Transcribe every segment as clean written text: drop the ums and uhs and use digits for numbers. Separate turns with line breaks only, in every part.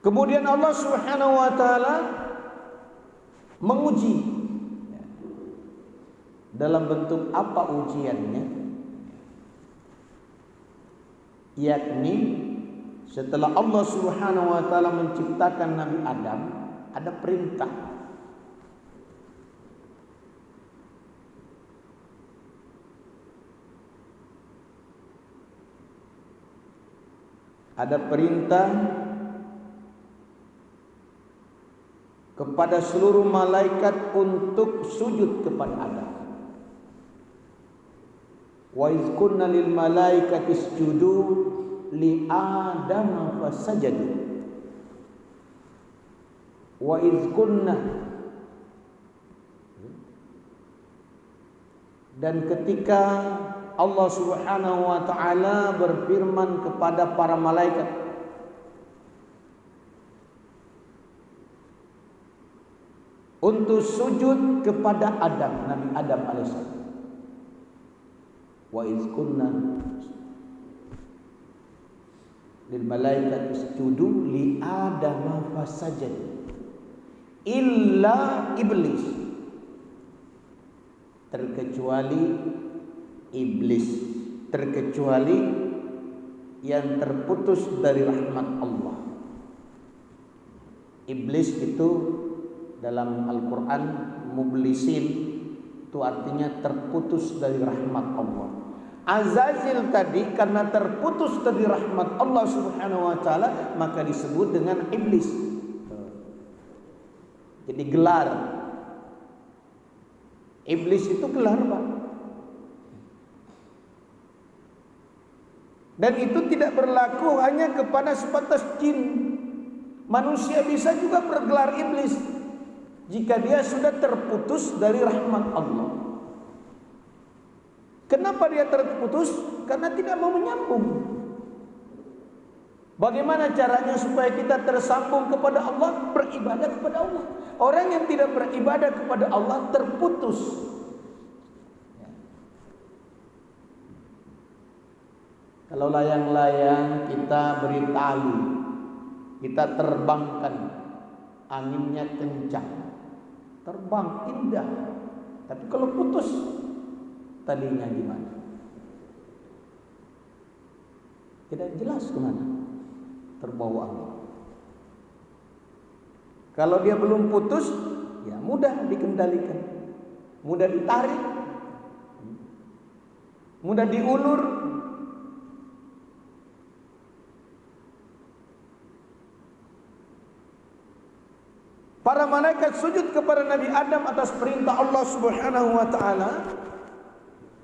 Kemudian Allah Subhanahu wa taala menguji. Dalam bentuk apa ujiannya? Yakni setelah Allah Subhanahu wa taala menciptakan Nabi Adam, ada perintah. Ada perintah kepada seluruh malaikat untuk sujud kepada Adam. Wa iz kunna lil malaikati isjudu li Adam fasajadu. Wa iz kunna, dan ketika Allah Subhanahu wa taala berfirman kepada para malaikat, untuk sujud kepada Adam, Nabi Adam alaihissalam. Wa iz kunna lil malaikati isjudu li Adam fasajadu illa iblis, terkecuali iblis, terkecuali yang terputus dari rahmat Allah. Iblis itu dalam Al-Quran mublisin, itu artinya terputus dari rahmat Allah. Azazil tadi karena terputus dari rahmat Allah Subhanahu wa taala, maka disebut dengan iblis. Jadi gelar iblis itu gelar, Pak. Dan itu tidak berlaku hanya kepada sebatas jin. Manusia bisa juga bergelar iblis jika dia sudah terputus dari rahmat Allah. Kenapa dia terputus? Karena tidak mau menyambung. Bagaimana caranya supaya kita tersambung kepada Allah? Beribadah kepada Allah. Orang yang tidak beribadah kepada Allah terputus. Kalau layang-layang kita beri tali, kita terbangkan, anginnya kencang, terbang indah. Tapi kalau putus, talinya gimana? Tidak jelas kemana, terbawa angin. Kalau dia belum putus, ya mudah dikendalikan, mudah ditarik, mudah diulur. Para malaikat sujud kepada Nabi Adam atas perintah Allah Subhanahu wa taala.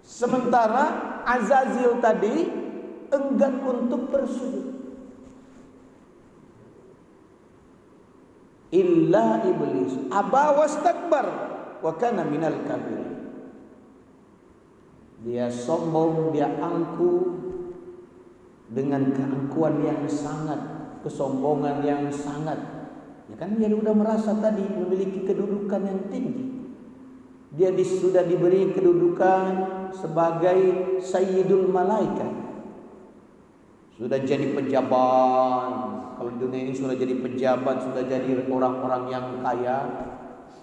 Sementara Azazil tadi enggan untuk bersujud. Illa iblis aba wastakbar wa kana minal kafirin. Dia sombong, dia angkuh dengan keangkuhan yang sangat, kesombongan yang sangat. Ya kan dia sudah merasa tadi memiliki kedudukan yang tinggi. Dia sudah diberi kedudukan sebagai Sayyidul Malaikat. Sudah jadi pejabat. Kalau di dunia ini sudah jadi pejabat, sudah jadi orang-orang yang kaya.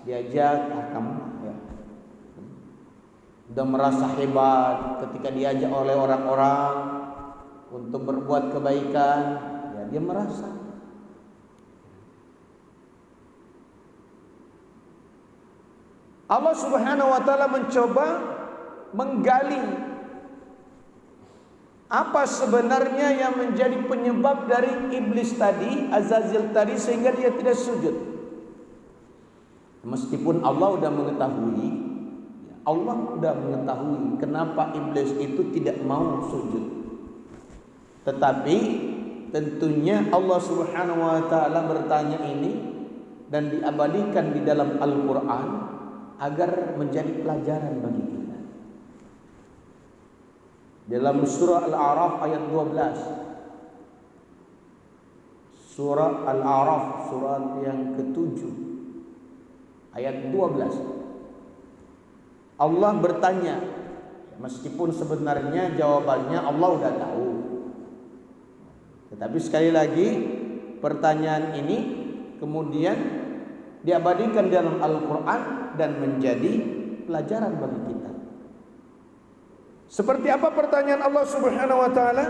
Diajak, kamu ya. Sudah merasa hebat ketika diajak oleh orang-orang untuk berbuat kebaikan, ya dia merasa. Allah Subhanahu wa taala mencoba menggali apa sebenarnya yang menjadi penyebab dari iblis tadi, Azazil tadi, sehingga dia tidak sujud. Meskipun Allah sudah mengetahui, kenapa iblis itu tidak mau sujud. Tetapi tentunya Allah Subhanahu wa taala bertanya ini dan diabadikan di dalam Al-Qur'an agar menjadi pelajaran bagi kita. Dalam surah Al-A'raf ayat 12. Surah Al-A'raf, surat yang ke-7 ayat 12. Allah bertanya, meskipun sebenarnya jawabannya Allah sudah tahu. Tetapi sekali lagi pertanyaan ini kemudian diabadikan dalam Al-Quran dan menjadi pelajaran bagi kita. Seperti apa pertanyaan Allah Subhanahu wa taala?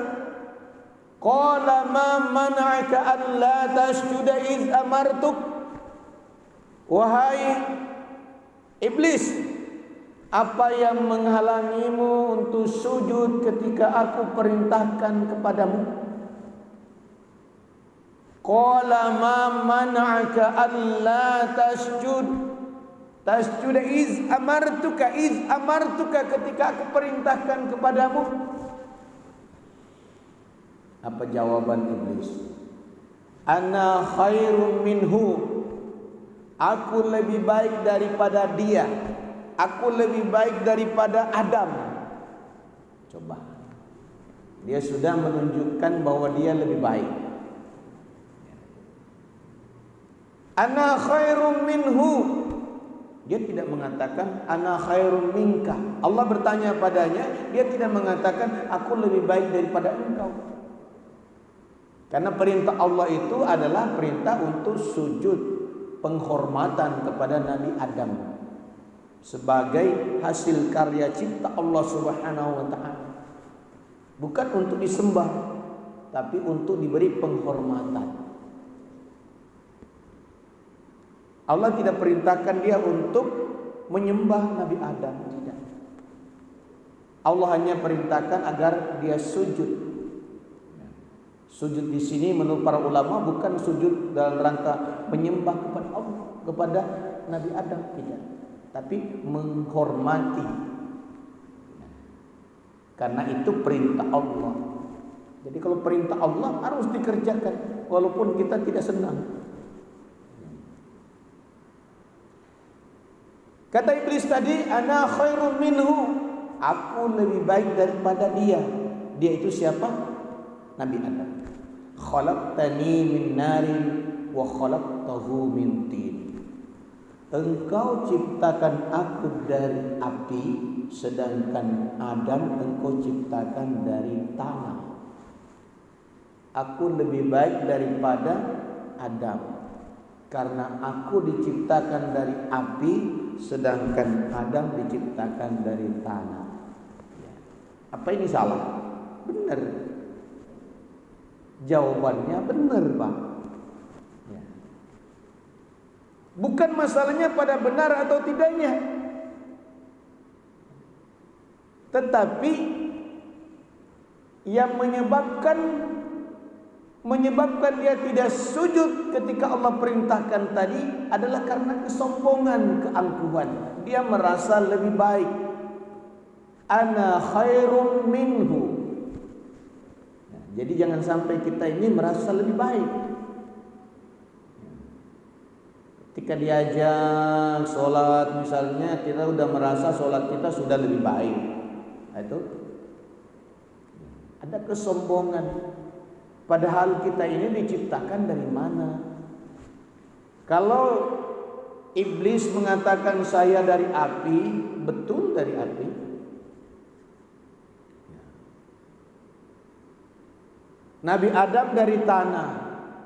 Qala ma mana'aka an la tasjuda iz amartuk? Wahai iblis, apa yang menghalangimu untuk sujud ketika aku perintahkan kepadamu? Qala ma mana'aka an la tasjuda iz amartuka ketika aku perintahkan kepadamu. Apa jawaban iblis? Ana khairum minhu. Aku lebih baik daripada dia. Aku lebih baik daripada Adam. Coba. Dia sudah menunjukkan bahwa dia lebih baik. Ana khairum minhu. Dia tidak mengatakan ana khairum minka. Allah bertanya padanya, dia tidak mengatakan aku lebih baik daripada engkau. Karena perintah Allah itu adalah perintah untuk sujud penghormatan kepada Nabi Adam sebagai hasil karya cipta Allah Subhanahu wa taala. Bukan untuk disembah, tapi untuk diberi penghormatan. Allah tidak perintahkan dia untuk menyembah Nabi Adam, tidak. Allah hanya perintahkan agar dia sujud. Sujud di sini menurut para ulama bukan sujud dalam rangka menyembah kepada Allah, kepada Nabi Adam, tidak. Tapi menghormati. Karena itu perintah Allah. Jadi kalau perintah Allah harus dikerjakan walaupun kita tidak senang. Kata iblis tadi, ana khairun minhu. Aku lebih baik daripada dia. Dia itu siapa? Nabi Adam. Khalaqtani min narin wa khalaqtahu min tin. Engkau ciptakan aku dari api, sedangkan Adam engkau ciptakan dari tanah. Aku lebih baik daripada Adam karena aku diciptakan dari api, sedangkan Adam diciptakan dari tanah. Apa ini salah? Benar. Jawabannya benar, Pak. Ya. Bukan masalahnya pada benar atau tidaknya, tetapi yang menyebabkan dia tidak sujud ketika Allah perintahkan tadi adalah karena kesombongan, keangkuhan. Dia merasa lebih baik. Ana khairum minhu. Jadi jangan sampai kita ini merasa lebih baik. Ketika diajak sholat misalnya, kita udah merasa sholat kita sudah lebih baik. Nah, itu ada kesombongan. Padahal kita ini diciptakan dari mana? Kalau iblis mengatakan saya dari api, betul dari api. Nabi Adam dari tanah,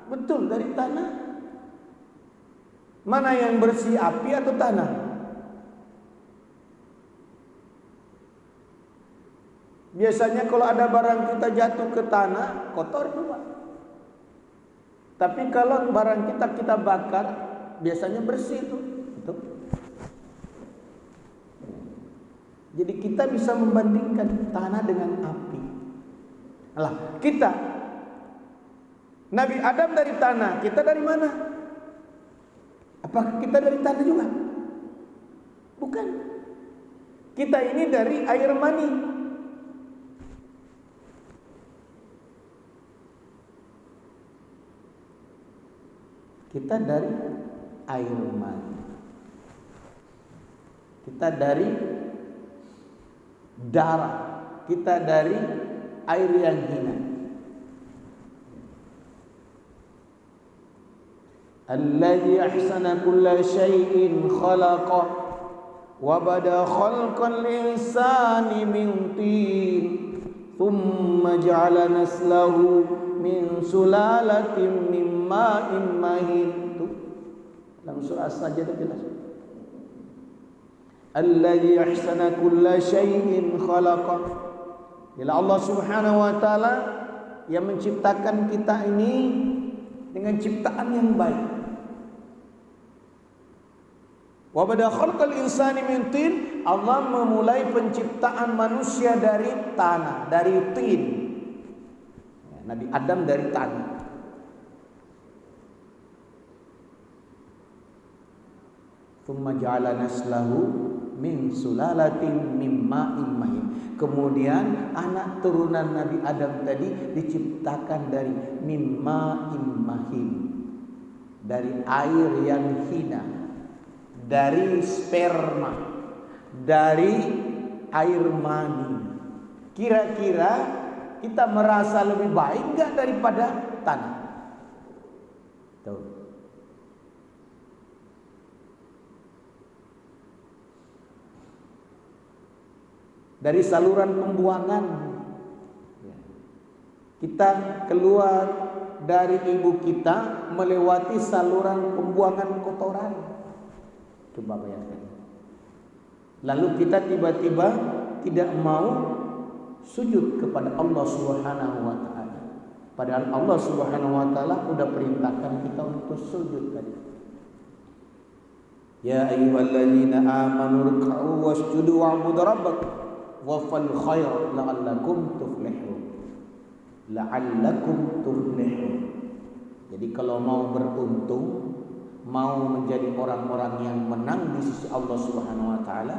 betul dari tanah. Mana yang bersih, api atau tanah? Biasanya kalau ada barang kita jatuh ke tanah, kotor juga. Tapi kalau barang kita bakar, biasanya bersih itu. Jadi kita bisa membandingkan tanah dengan api. Alah, kita Nabi Adam dari tanah, kita dari mana? Apakah kita dari tanah juga? Bukan. Kita ini dari air mani. Kita dari air mani. Kita dari darah. Kita dari air yang hina. Alladzi ahsana kulla syai'in khalaqa wa bada khalqal insani min tin thumma ja'ala naslahu min sulalatin min ma'in mahin. Itu dalam surah As-Sajdah jelas. Alladzi ahsana kulla syai'in khalaqa. Bila Allah Subhanahu wa taala yang menciptakan kita ini dengan ciptaan yang baik. Wa bada khalqal insani min tin, Allah memulai penciptaan manusia dari tanah, dari tin. Nabi Adam dari tanah. Tsumma ja'ala naslahu min sulalatin min ma'in mahin. Kemudian anak turunan Nabi Adam tadi diciptakan dari min ma'in mahin, dari air yang hina, dari sperma, dari air mani. Kira-kira kita merasa lebih baik enggak daripada tanah? Tuh. Dari saluran pembuangan, kita keluar dari ibu kita melewati saluran pembuangan kotoran. Coba bayangkan. Lalu kita tiba-tiba tidak mau sujud kepada Allah Subhanahu wa taala. Padahal Allah Subhanahu wa taala sudah perintahkan kita untuk sujud tadi. Ya ayyuhalladzina amanu ruk'u wasjudu wa'budu rabbakum wafal khair la'allakum tuflihun. La'allakum tuflihun. Jadi kalau mau beruntung, mau menjadi orang-orang yang menang di sisi Allah Subhanahu wa taala,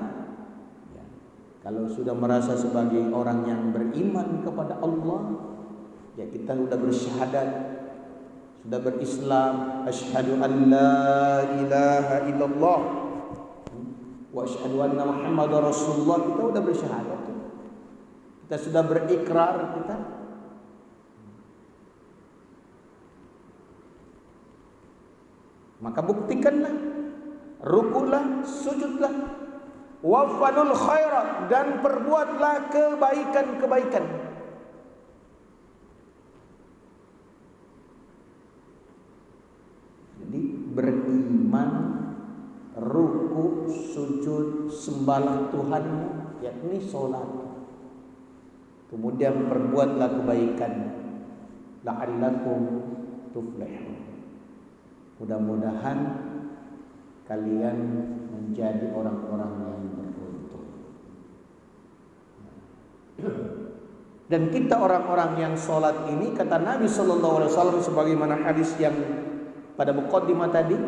ya, kalau sudah merasa sebagai orang yang beriman kepada Allah, ya kita sudah bersyahadat, sudah berislam, asyhadu an la ilaha illallah wa asyhadu anna Muhammadar Rasulullah, kita sudah bersyahadat. Kita sudah berikrar kita. Maka buktikanlah, rukulah, sujudlah, wafalul khairat, dan perbuatlah kebaikan-kebaikan. Jadi beriman, ruku, sujud, sembahlah Tuhanmu, yakni sholat. Kemudian perbuatlah kebaikan, la'allakum tuflihun. Mudah-mudahan kalian menjadi orang-orang yang beruntung. Dan kita orang-orang yang sholat ini, kata Nabi Sallallahu Alaihi Wasallam sebagaimana hadis yang pada muqaddimah tadi,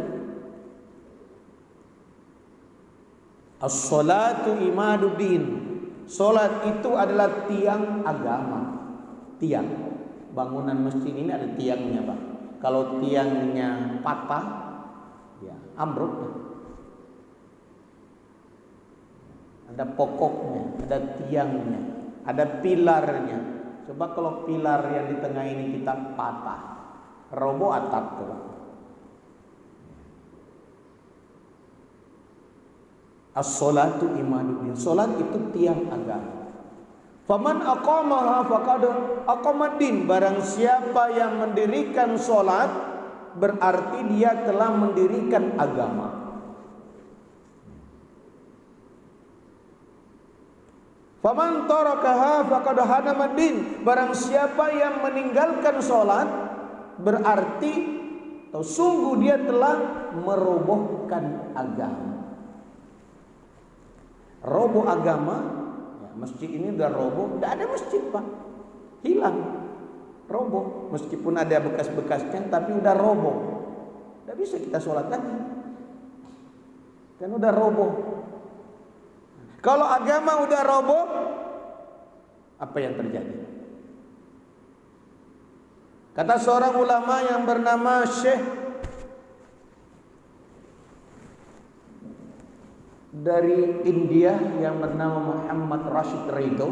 as-sholatu imaduddin. Sholat itu adalah tiang agama. Tiang. Bangunan masjid ini ada tiangnya, Pak. Kalau tiangnya patah, ya ambruk. Ada pokoknya, ada tiangnya, ada pilarnya. Coba kalau pilar yang di tengah ini kita patah, roboh atap tuh. As-sholatu imaduddin. Salat itu tiang agama. Faman aqamaha faqad aqamaddin. Barang siapa yang mendirikan salat, berarti dia telah mendirikan agama. Faman tarakaha faqad hadamaddin. Barang siapa yang meninggalkan salat, berarti atau sungguh dia telah merobohkan agama. Roboh agama, ya, masjid ini udah roboh, tidak ada masjid, Pak, hilang, roboh. Meskipun ada bekas-bekasnya, tapi udah roboh, tidak bisa kita sholat lagi, kan udah roboh. Kalau agama udah roboh, apa yang terjadi? Kata seorang ulama yang bernama Syekh dari India yang bernama Muhammad Rashid Ridho,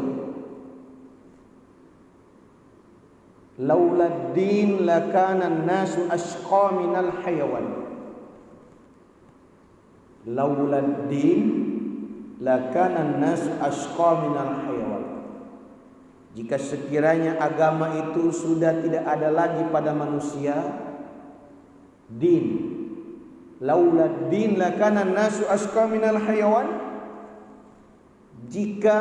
laulad din lakana an-nasu ashqa minal hayawan. Laulad din lakana an-nasu ashqa minal hayawan. Jika sekiranya agama itu sudah tidak ada lagi pada manusia, din, laula din lakana nasu asqa minal hayawan. Jika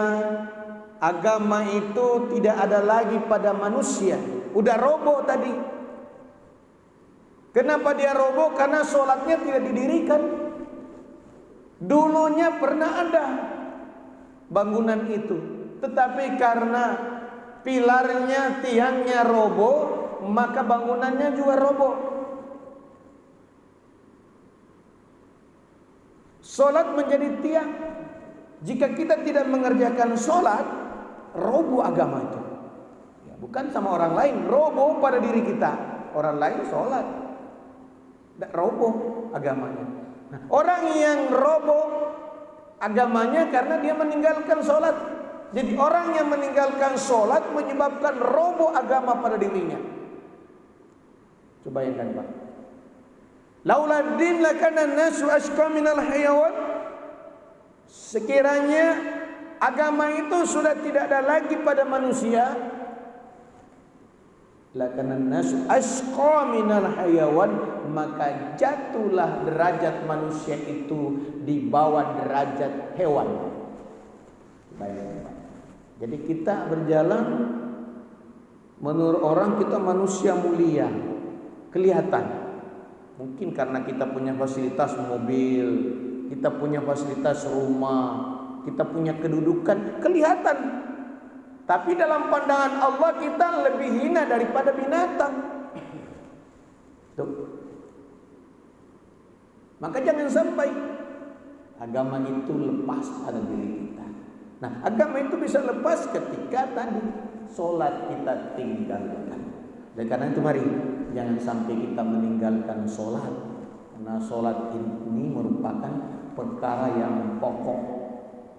agama itu tidak ada lagi pada manusia, udah roboh tadi. Kenapa dia roboh? Karena sholatnya tidak didirikan. Dulunya pernah ada bangunan itu, tetapi karena pilarnya, tiangnya roboh, maka bangunannya juga roboh. Sholat menjadi tiang. Jika kita tidak mengerjakan sholat, roboh agama itu. Ya, bukan sama orang lain, roboh pada diri kita. Orang lain sholat, tidak roboh agamanya. Nah, orang yang roboh agamanya karena dia meninggalkan sholat. Jadi orang yang meninggalkan sholat menyebabkan roboh agama pada dirinya. Coba bayangkan Pak. Laula din lakana nasu asqa minal hayawan. Sekiranya agama itu sudah tidak ada lagi pada manusia, lakana nasu asqa minal hayawan, maka jatuhlah derajat manusia itu di bawah derajat hewan. Bayangkan. Jadi kita berjalan, menurut orang kita manusia mulia, kelihatan. Mungkin karena kita punya fasilitas mobil, kita punya fasilitas rumah, kita punya kedudukan, kelihatan. Tapi dalam pandangan Allah kita lebih hina daripada binatang. Tuh. Maka jangan sampai agama itu lepas pada diri kita. Nah, agama itu bisa lepas ketika tadi sholat kita tinggalkan. Dan karena itu mari jangan sampai kita meninggalkan sholat, karena sholat ini merupakan perkara yang pokok.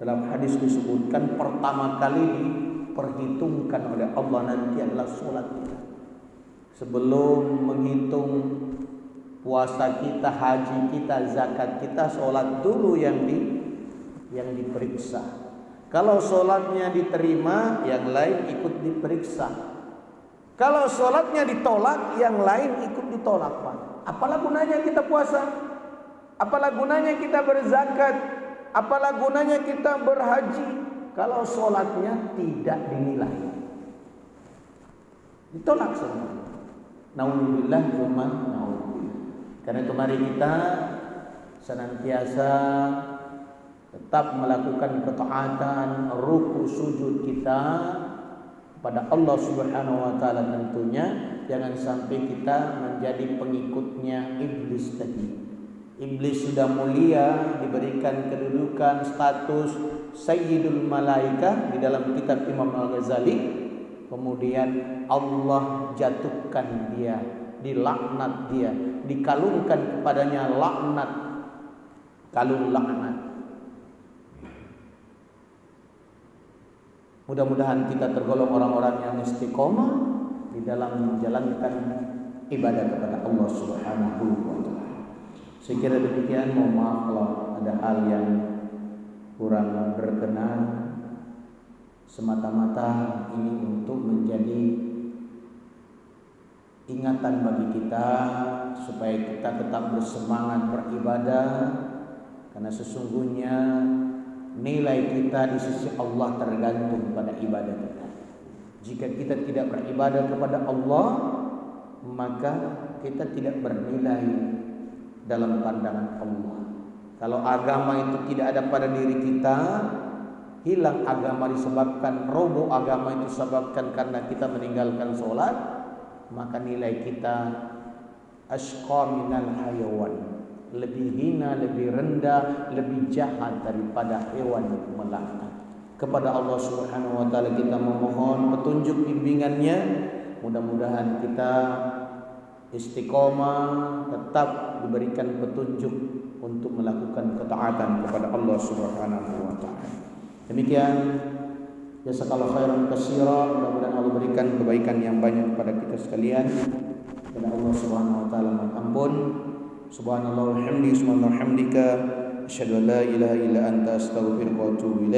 Dalam hadis disebutkan pertama kali diperhitungkan oleh Allah nanti adalah sholat kita. Sebelum menghitung puasa kita, haji kita, zakat kita, sholat dulu yang diperiksa. Kalau sholatnya diterima, yang lain ikut diperiksa. Kalau sholatnya ditolak, yang lain ikut ditolak, Pak. Apalah gunanya kita puasa? Apalah gunanya kita berzakat? Apalah gunanya kita berhaji kalau sholatnya tidak dinilai? Ditolak semua. Naudzubillah tsumma naudzubillah. Karena itu mari kita senantiasa tetap melakukan ketaatan, ruku sujud kita pada Allah Subhanahu wa taala, tentunya jangan sampai kita menjadi pengikutnya iblis tadi. Iblis sudah mulia, diberikan kedudukan status Sayyidul Malaikah di dalam kitab Imam Al-Ghazali. Kemudian Allah jatuhkan dia, dilaknat dia, dikalungkan kepadanya laknat, kalung laknat. Mudah-mudahan kita tergolong orang-orang yang istiqomah di dalam menjalankan ibadah kepada Allah Subhanahu wa taala. Saya kira demikian, mohon maaf kalau ada hal yang kurang berkenan. Semata-mata ini untuk menjadi ingatan bagi kita supaya kita tetap bersemangat beribadah, karena sesungguhnya nilai kita di sisi Allah tergantung pada ibadah kita. Jika kita tidak beribadah kepada Allah, maka kita tidak bernilai dalam pandangan Allah. Kalau agama itu tidak ada pada diri kita, hilang agama disebabkan, roboh agama itu disebabkan karena kita meninggalkan sholat, maka nilai kita asqa minal hayawan, lebih hina, lebih rendah, lebih jahat daripada hewan melata. Kepada Allah Subhanahu wa taala kita memohon petunjuk bimbingannya. Mudah-mudahan kita istiqomah, tetap diberikan petunjuk untuk melakukan ketaatan kepada Allah Subhanahu wa taala. Demikian, jazakallahu khairan katsira. Mudah-mudahan Allah berikan kebaikan yang banyak kepada kita sekalian. Kepada Allah Subhanahu wa taala mohon ampun. Subhanallah walhamdulillah, subhanallah walhamdika, asyhadu an la ilaha illa anta, astaghfiruka wa atubu ilaik.